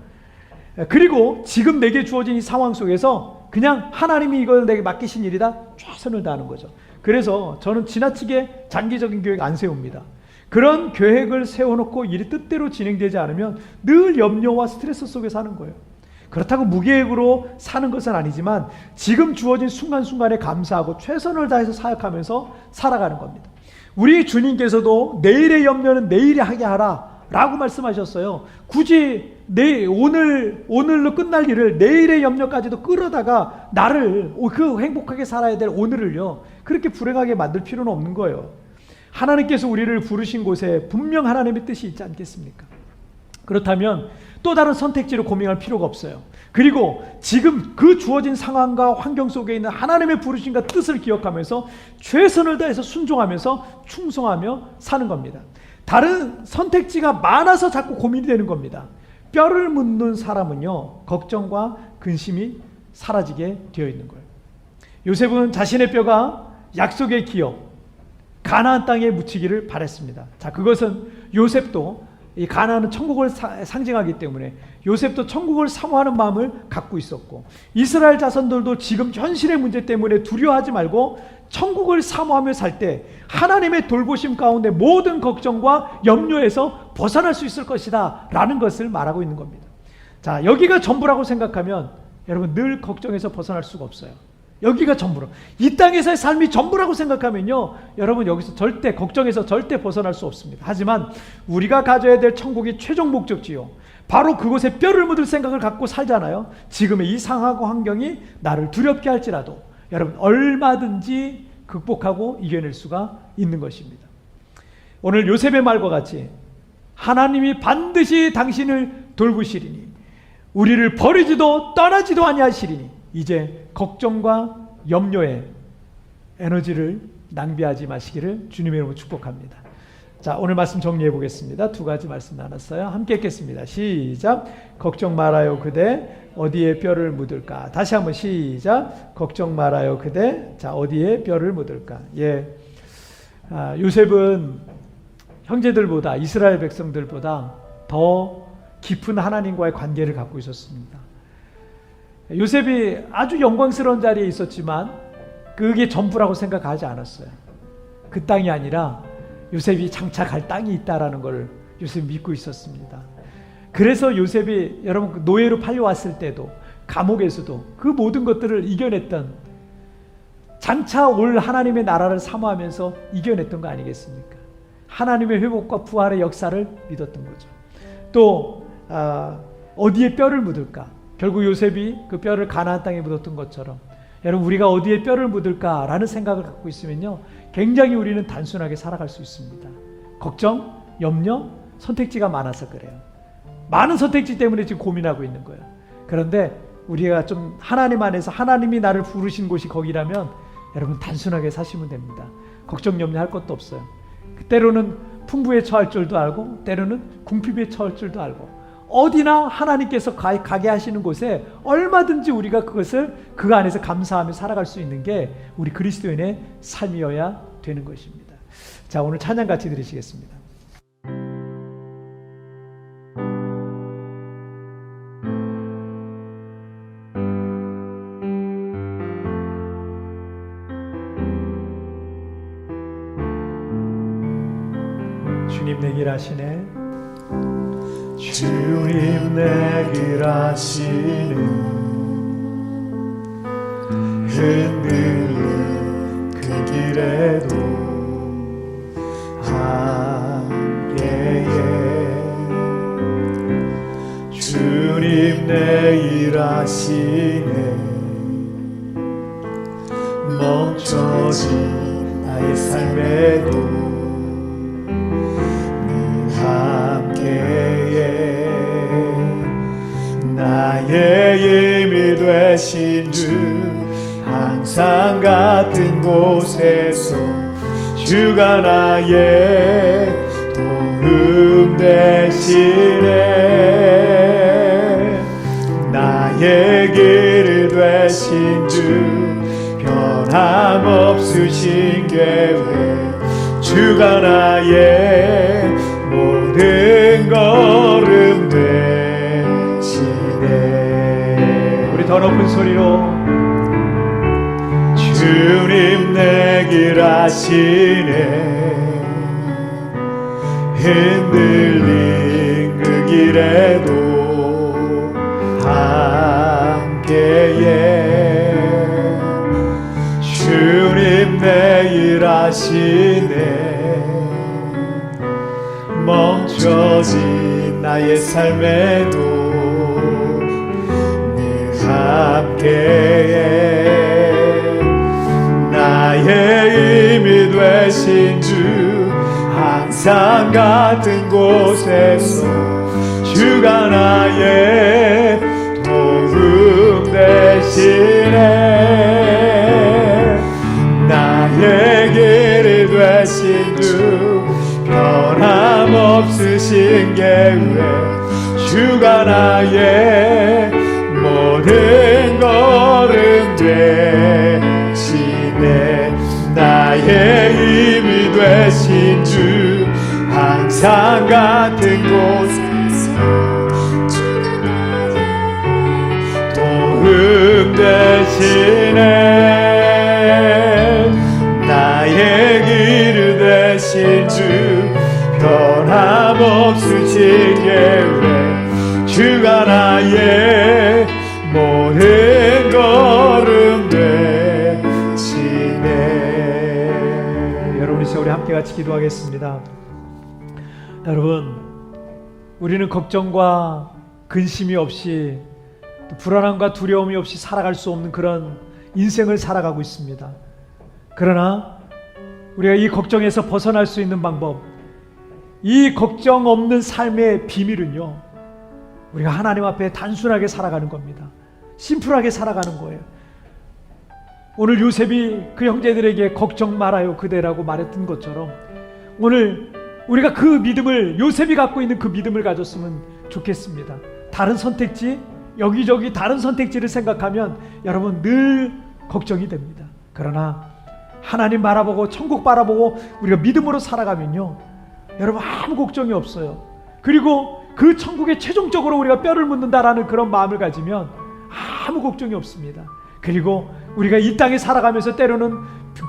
그리고 지금 내게 주어진 이 상황 속에서 그냥 하나님이 이걸 내게 맡기신 일이다, 최선을 다하는 거죠. 그래서 저는 지나치게 장기적인 계획 안 세웁니다. 그런 계획을 세워놓고 일이 뜻대로 진행되지 않으면 늘 염려와 스트레스 속에 사는 거예요. 그렇다고 무계획으로 사는 것은 아니지만 지금 주어진 순간순간에 감사하고 최선을 다해서 사역하면서 살아가는 겁니다. 우리 주님께서도 내일의 염려는 내일에 하게 하라 라고 말씀하셨어요. 굳이 오늘로 끝날 일을 내일의 염려까지도 끌어다가 나를 그 행복하게 살아야 될 오늘을요 그렇게 불행하게 만들 필요는 없는 거예요. 하나님께서 우리를 부르신 곳에 분명 하나님의 뜻이 있지 않겠습니까? 그렇다면 또 다른 선택지로 고민할 필요가 없어요. 그리고 지금 그 주어진 상황과 환경 속에 있는 하나님의 부르심과 뜻을 기억하면서 최선을 다해서 순종하면서 충성하며 사는 겁니다. 다른 선택지가 많아서 자꾸 고민이 되는 겁니다. 뼈를 묻는 사람은요 걱정과 근심이 사라지게 되어 있는 거예요. 요셉은 자신의 뼈가 약속의 기업 가나안 땅에 묻히기를 바랬습니다. 자, 그것은 요셉도 이 가나안은 천국을 상징하기 때문에 요셉도 천국을 사모하는 마음을 갖고 있었고 이스라엘 자손들도 지금 현실의 문제 때문에 두려워하지 말고 천국을 사모하며 살 때 하나님의 돌보심 가운데 모든 걱정과 염려에서 벗어날 수 있을 것이다 라는 것을 말하고 있는 겁니다. 자, 여기가 전부라고 생각하면 여러분 늘 걱정에서 벗어날 수가 없어요. 여기가 전부로 이 땅에서의 삶이 전부라고 생각하면요 여러분 여기서 절대 걱정에서 절대 벗어날 수 없습니다. 하지만 우리가 가져야 될 천국이 최종 목적지요 바로 그곳에 뼈를 묻을 생각을 갖고 살잖아요. 지금의 이 상황과 환경이 나를 두렵게 할지라도 여러분 얼마든지 극복하고 이겨낼 수가 있는 것입니다. 오늘 요셉의 말과 같이 하나님이 반드시 당신을 돌보시리니 우리를 버리지도 떠나지도 아니하시리니 이제 걱정과 염려에 에너지를 낭비하지 마시기를 주님의 이름으로 축복합니다. 자, 오늘 말씀 정리해 보겠습니다. 두 가지 말씀 나눴어요. 함께 읽겠습니다. 시작. 걱정 말아요 그대 어디에 뼈를 묻을까. 다시 한번 시작. 걱정 말아요 그대 자 어디에 뼈를 묻을까. 요셉은 형제들보다 이스라엘 백성들보다 더 깊은 하나님과의 관계를 갖고 있었습니다. 요셉이 아주 영광스러운 자리에 있었지만 그게 전부라고 생각하지 않았어요. 그 땅이 아니라 요셉이 장차 갈 땅이 있다라는 걸 요셉이 믿고 있었습니다. 그래서 요셉이 여러분 노예로 팔려왔을 때도 감옥에서도 그 모든 것들을 이겨냈던 장차 올 하나님의 나라를 사모하면서 이겨냈던 거 아니겠습니까? 하나님의 회복과 부활의 역사를 믿었던 거죠. 또 어디에 뼈를 묻을까? 결국 요셉이 그 뼈를 가나안 땅에 묻었던 것처럼 여러분 우리가 어디에 뼈를 묻을까라는 생각을 갖고 있으면요 굉장히 우리는 단순하게 살아갈 수 있습니다. 걱정, 염려, 선택지가 많아서 그래요. 많은 선택지 때문에 지금 고민하고 있는 거예요. 그런데 우리가 좀 하나님 안에서 하나님이 나를 부르신 곳이 거기라면 여러분 단순하게 사시면 됩니다. 걱정, 염려할 것도 없어요. 때로는 풍부에 처할 줄도 알고 때로는 궁핍에 처할 줄도 알고 어디나 하나님께서 가게 하시는 곳에 얼마든지 우리가 그것을 그 안에서 감사하며 살아갈 수 있는 게 우리 그리스도인의 삶이어야 되는 것입니다. 자, 오늘 찬양 같이 드리시겠습니다. 주님 내 길 아시네. 주님 내 길 아시네. 흔들린 그 길에도 함께해. 주님 내 길 아시네. 멈춰진 나의 삶에도 되신 주 항상 같은 곳에서 주가 나의 도움 되시네. 나의 길을 되신 주 변함없으신 계획 주가 나의 모든 걸음 되시네. 우리 더 높은 소리로 주님 내 길 아시네. 흔들린 그 길에도 함께해. 주님 내 일 아시네. 멈춰진 나의 삶에도 늘 함께해. 나의 힘이 되신 주 항상 같은 곳에서 주가 나의 도움 되시네. 나의 길이 되신 주 변함없으신 계획 주가 나의 모든 걸음 되시네. 나의 힘이 되신 주 항상 같은 곳에서 도움 되시네. 나의 길을 되신 주 변함없으신 계획 주가 나의 모든 걸음 되시네. 여러분 이 시간 우리 함께 같이 기도하겠습니다. 여러분, 우리는 걱정과 근심이 없이 또 불안함과 두려움이 없이 살아갈 수 없는 그런 인생을 살아가고 있습니다. 그러나 우리가 이 걱정에서 벗어날 수 있는 방법, 이 걱정 없는 삶의 비밀은요, 우리가 하나님 앞에 단순하게 살아가는 겁니다. 심플하게 살아가는 거예요. 오늘 요셉이 그 형제들에게 걱정 말아요 그대라고 말했던 것처럼 오늘 우리가 그 믿음을, 요셉이 갖고 있는 그 믿음을 가졌으면 좋겠습니다. 다른 선택지, 여기저기 다른 선택지를 생각하면 여러분 늘 걱정이 됩니다. 그러나 하나님 바라보고 천국 바라보고 우리가 믿음으로 살아가면요, 여러분 아무 걱정이 없어요. 그리고 그 천국에 최종적으로 우리가 뼈를 묻는다라는 그런 마음을 가지면 아무 걱정이 없습니다. 그리고 우리가 이 땅에 살아가면서 때로는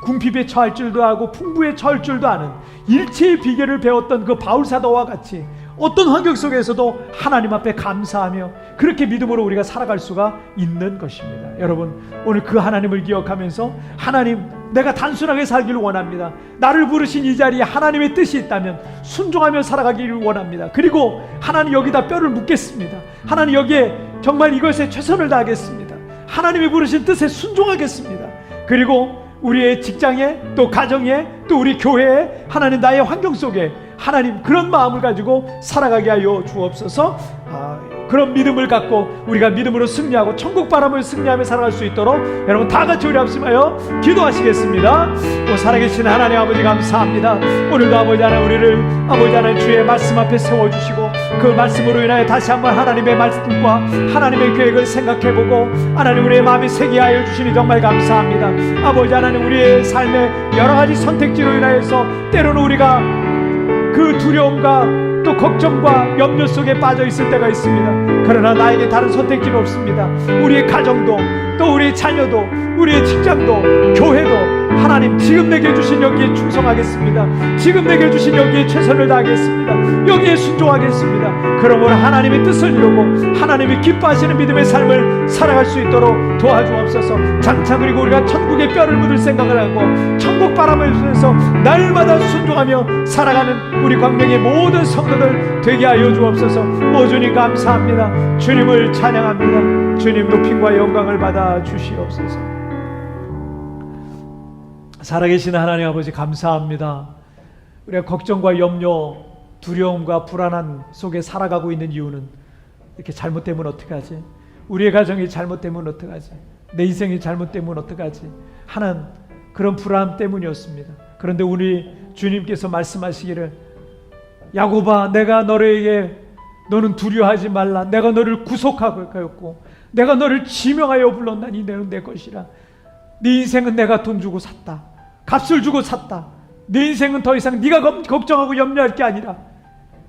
궁핍에 처할 줄도 알고 풍부에 처할 줄도 아는 일체의 비결을 배웠던 그 바울 사도와 같이 어떤 환경 속에서도 하나님 앞에 감사하며 그렇게 믿음으로 우리가 살아갈 수가 있는 것입니다. 여러분, 오늘 그 하나님을 기억하면서 하나님, 내가 단순하게 살기를 원합니다. 나를 부르신 이 자리에 하나님의 뜻이 있다면 순종하며 살아가기를 원합니다. 그리고 하나님 여기다 뼈를 묻겠습니다. 하나님 여기에 정말 이것에 최선을 다하겠습니다. 하나님이 부르신 뜻에 순종하겠습니다. 그리고 우리의 직장에, 또 가정에, 또 우리 교회에, 하나님 나의 환경 속에 하나님 그런 마음을 가지고 살아가게 하여 주옵소서. 그런 믿음을 갖고 우리가 믿음으로 승리하고 천국 바람을 승리하며 살아갈 수 있도록 여러분 다 같이 우리 합심하여 기도하시겠습니다. 오 살아계신 하나님 아버지 감사합니다. 오늘도 아버지 하나님 우리를 아버지 하나님 주의 말씀 앞에 세워주시고 그 말씀으로 인하여 다시 한번 하나님의 말씀과 하나님의 계획을 생각해보고 하나님 우리의 마음이 새게 하여 주시니 정말 감사합니다. 아버지 하나님 우리의 삶의 여러가지 선택지로 인하여서 때로는 우리가 그 두려움과 또 걱정과 염려 속에 빠져 있을 때가 있습니다. 그러나 나에게 다른 선택지는 없습니다. 우리의 가정도, 또 우리의 자녀도, 우리의 직장도, 교회도 하나님 지금 내게 주신 여기에 충성하겠습니다. 지금 내게 주신 여기에 최선을 다하겠습니다. 여기에 순종하겠습니다. 그러므로 하나님의 뜻을 이루고 하나님이 기뻐하시는 믿음의 삶을 살아갈 수 있도록 도와주옵소서. 장차 그리고 우리가 천국의 뼈를 묻을 생각을 하고 천국 바람을 쐬서 날마다 순종하며 살아가는 우리 광명의 모든 성도들 되게 하여 주옵소서. 오 주님 감사합니다. 주님을 찬양합니다. 주님 높임과 영광을 받아 주시옵소서. 살아계신 하나님 아버지 감사합니다. 우리가 걱정과 염려, 두려움과 불안함 속에 살아가고 있는 이유는 이렇게 잘못되면 어떻게 하지? 우리의 가정이 잘못되면 어떡하지? 내 인생이 잘못되면 어떡하지? 하는 그런 불안 때문이었습니다. 그런데 우리 주님께서 말씀하시기를 야곱아 내가 너에게 너는 두려워하지 말라. 내가 너를 구속하였고 내가 너를 지명하여 불렀나니 너는 내 것이라. 네 인생은 내가 돈 주고 샀다. 값을 주고 샀다. 네 인생은 더 이상 네가 걱정하고 염려할 게 아니라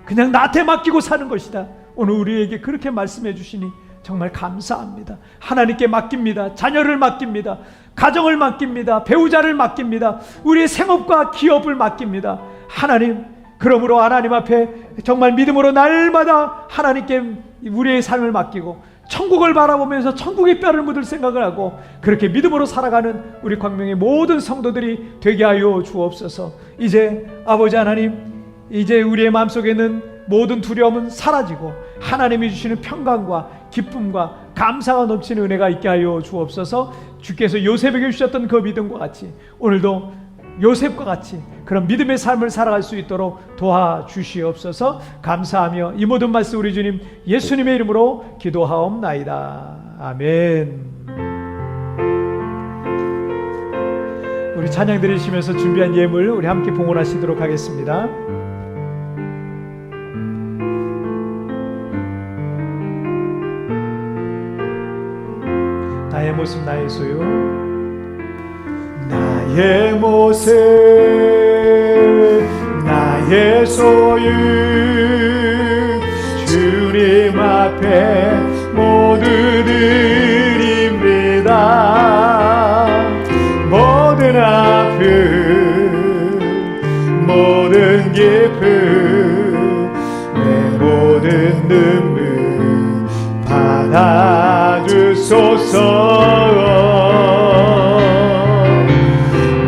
그냥 나한테 맡기고 사는 것이다. 오늘 우리에게 그렇게 말씀해 주시니 정말 감사합니다. 하나님께 맡깁니다. 자녀를 맡깁니다. 가정을 맡깁니다. 배우자를 맡깁니다. 우리의 생업과 기업을 맡깁니다. 하나님, 그러므로 하나님 앞에 정말 믿음으로 날마다 하나님께 우리의 삶을 맡기고 천국을 바라보면서 천국의 뼈를 묻을 생각을 하고 그렇게 믿음으로 살아가는 우리 광명의 모든 성도들이 되게 하여 주옵소서. 이제 아버지 하나님, 이제 우리의 마음속에 있는 모든 두려움은 사라지고 하나님이 주시는 평강과 기쁨과 감사가 넘치는 은혜가 있게 하여 주옵소서. 주께서 요셉에게 주셨던 그 믿음과 같이 오늘도 요셉과 같이 그런 믿음의 삶을 살아갈 수 있도록 도와주시옵소서. 감사하며 이 모든 말씀 우리 주님 예수님의 이름으로 기도하옵나이다. 아멘. 우리 찬양 드리시면서 준비한 예물 우리 함께 봉헌하시도록 하겠습니다. 나의 모습 나의 소유, 나의 모습 나의 소유, 주님 앞에 모두 드립니다. 모든 아픔 모든 기쁨 내 모든 눈물 받아주소서.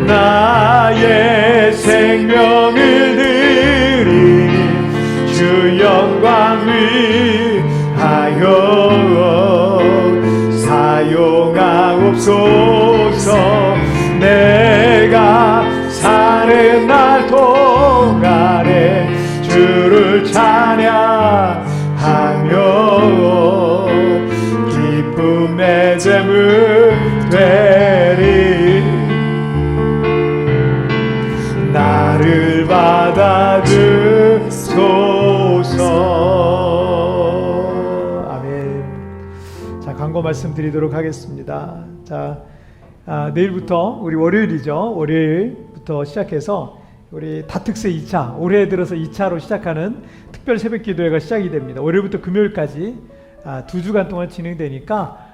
나의 생명을 드리니 주 영광 위하여 사용하옵소서. 내가 사는 날 동안에 주를 찬양하며 기쁨의 제물 되리. 나를 받아주소서. 아멘. 자, 광고 말씀드리도록 하겠습니다. 자, 내일부터 우리 월요일이죠. 월요일부터 시작해서 우리 다특세 2차, 올해 들어서 2차로 시작하는 특별 새벽 기도회가 시작이 됩니다. 월요일부터 금요일까지 2주간 동안 진행되니까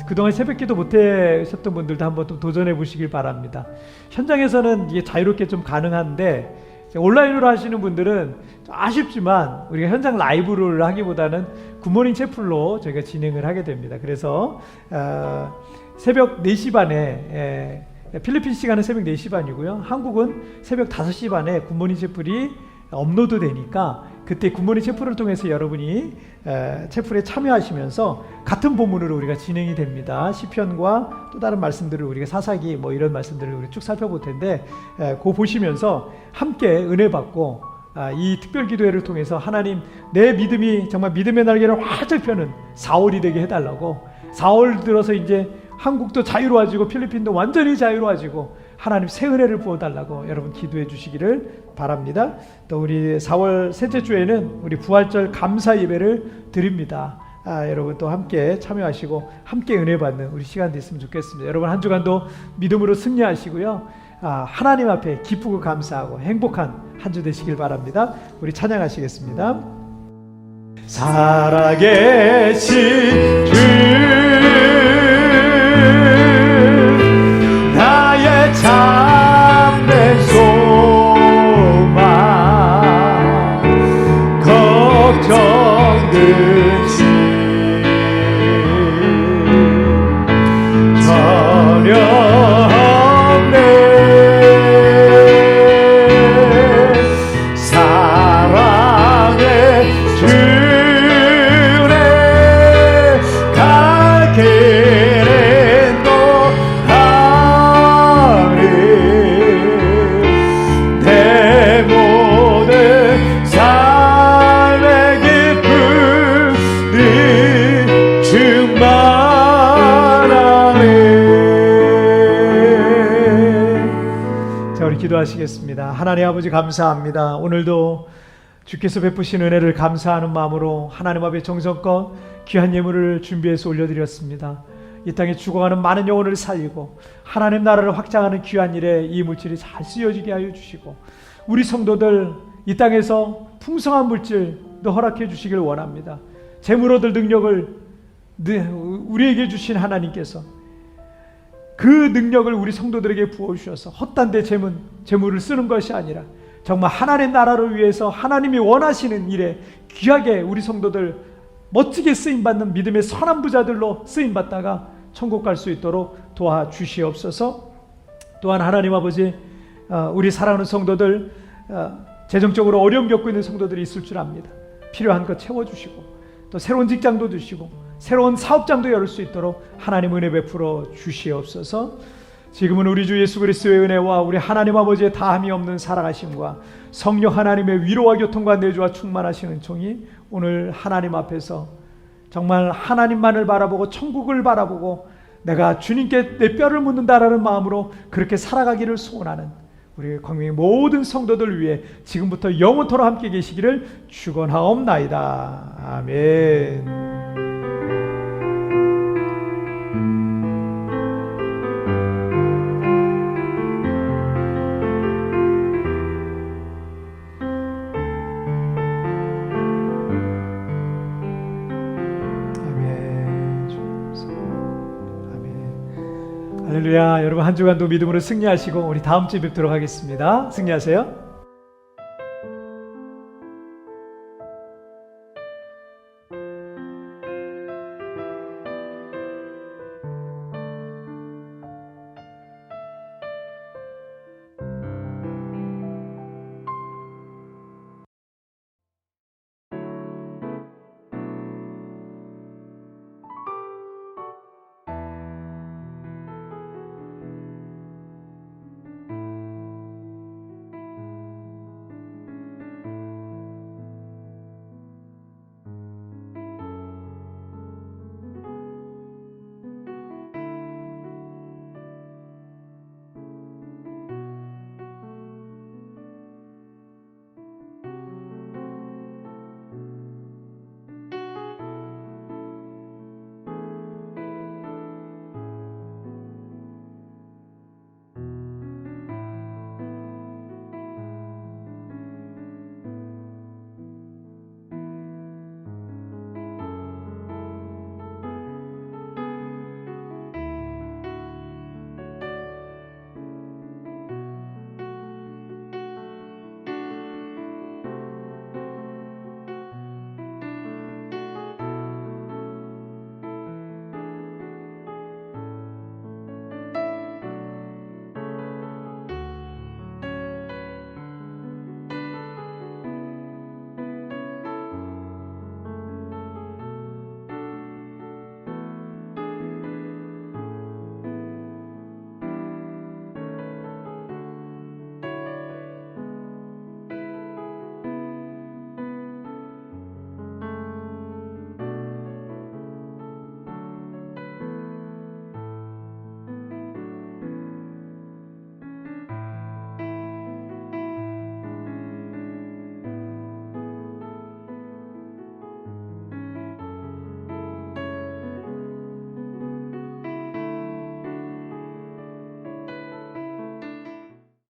그동안 새벽 기도 못하셨던 분들도 한번 좀 도전해 보시길 바랍니다. 현장에서는 이게 자유롭게 좀 가능한데 온라인으로 하시는 분들은 좀 아쉽지만 우리가 현장 라이브를 하기보다는 굿모닝 채플로 저희가 진행을 하게 됩니다. 그래서 새벽 4시 반에 필리핀 시간은 새벽 4시 반이고요. 한국은 새벽 5시 반에 굿모닝 채플이 업로드 되니까 그때 굿모닝 채플을 통해서 여러분이 채플에 참여하시면서 같은 본문으로 우리가 진행이 됩니다. 시편과 또 다른 말씀들을 우리가 사사기 뭐 이런 말씀들을 우리 쭉 살펴볼 텐데 그거 보시면서 함께 은혜 받고 이 특별 기도회를 통해서 하나님 내 믿음이 정말 믿음의 날개를 활짝 펴는 4월이 되게 해달라고. 4월 들어서 이제 한국도 자유로워지고 필리핀도 완전히 자유로워지고 하나님 새 은혜를 부어달라고 여러분 기도해 주시기를 바랍니다. 또 우리 4월 셋째 주에는 우리 부활절 감사 예배를 드립니다. 여러분 또 함께 참여하시고 함께 은혜 받는 우리 시간 됐으면 좋겠습니다. 여러분 한 주간도 믿음으로 승리하시고요. 하나님 앞에 기쁘고 감사하고 행복한 한 주 되시길 바랍니다. 우리 찬양하시겠습니다. 살아계신 주 나의 참된 소망 걱정 근심 전혀 없네. 사랑의 주네 갈 길은 노하리. 내 모든 삶의 기쁨 기도하시겠습니다. 하나님 아버지 감사합니다. 오늘도 주께서 베푸신 은혜를 감사하는 마음으로 하나님 앞에 정성껏 귀한 예물을 준비해서 올려드렸습니다. 이 땅에 죽어가는 많은 영혼을 살리고 하나님 나라를 확장하는 귀한 일에 이 물질이 잘 쓰여지게 하여 주시고 우리 성도들 이 땅에서 풍성한 물질도 허락해 주시길 원합니다. 재물 얻을 능력을 우리에게 주신 하나님께서 그 능력을 우리 성도들에게 부어주셔서 헛된 데 재물을 쓰는 것이 아니라 정말 하나님 나라를 위해서 하나님이 원하시는 일에 귀하게 우리 성도들 멋지게 쓰임받는 믿음의 선한 부자들로 쓰임받다가 천국 갈 수 있도록 도와주시옵소서. 또한 하나님 아버지 우리 사랑하는 성도들 재정적으로 어려움 겪고 있는 성도들이 있을 줄 압니다. 필요한 것 채워주시고 또 새로운 직장도 주시고 새로운 사업장도 열을 수 있도록 하나님 은혜 베풀어 주시옵소서. 지금은 우리 주 예수 그리스도의 은혜와 우리 하나님 아버지의 다함이 없는 살아가심과 성령 하나님의 위로와 교통과 내주와 충만하시는 종이 오늘 하나님 앞에서 정말 하나님만을 바라보고 천국을 바라보고 내가 주님께 내 뼈를 묻는다라는 마음으로 그렇게 살아가기를 소원하는 우리 광명의 모든 성도들 위해 지금부터 영원토록 함께 계시기를 축원하옵나이다. 아멘. 할렐루야. 여러분 한 주간도 믿음으로 승리하시고 우리 다음 주에 뵙도록 하겠습니다. 승리하세요.